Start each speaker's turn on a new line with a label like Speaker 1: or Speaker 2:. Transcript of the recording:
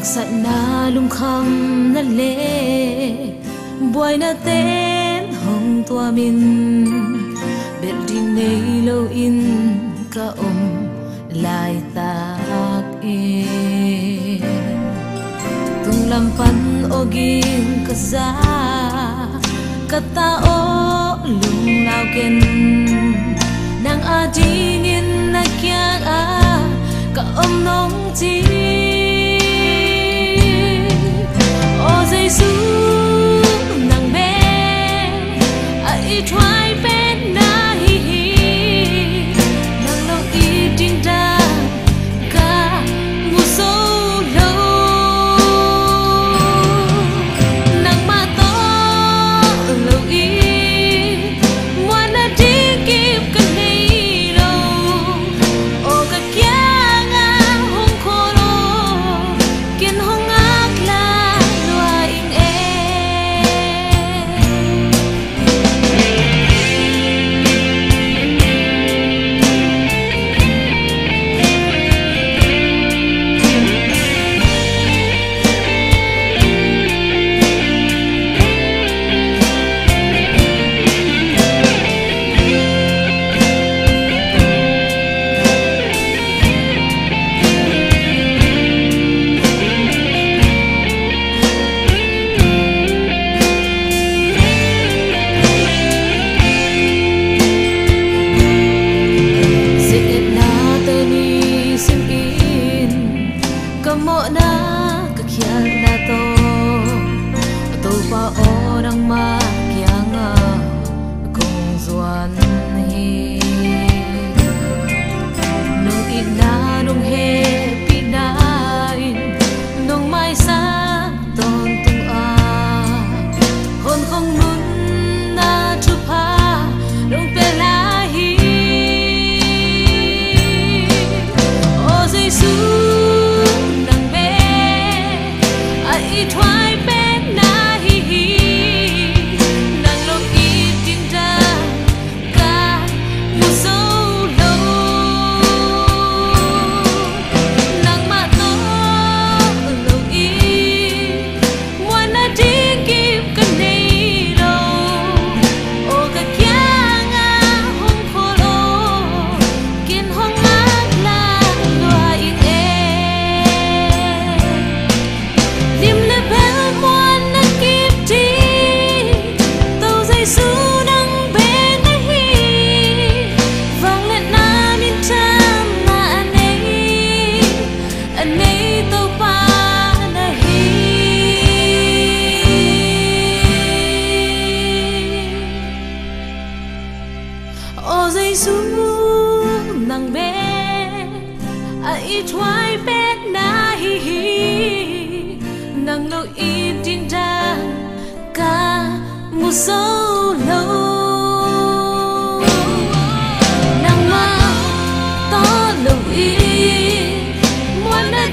Speaker 1: sat na lung kham na le boy na ten hong tua min bet ding nei lo in ka lai tak e tung lampan ogin ka za kata o lung lao ken nang adingin na kya ka nong chi o Giêsu nang be ai thoai bên na hi hi nang lo i ding da ka mu so lo nang ma to lo i wanna dig keep ka nei lo o ka kya nga hong ko lo kin hong ak la lo ing e mo na kakyan na to pa orang ma kya nga kung zuan hi nung ina nung he pinain nung mai sa ton tung a hon không mun na chu pa nung pe la hi o Giêsu thoai bên na hi hi nang lo i ding da ka mu so lo nang ma to lo i wanna dig keep ka nei lo o ka kya nga hong ko lo kin hong ak la lo in e lim le bel mon na kip ti tàu Giêsu đang bên na hi vang lên na min tam na anh ấy tàu pa na hi o Giêsu nang be ai thoai bên na hi hi nang lo i ding da ka mu so lo nang ma to lo i wanna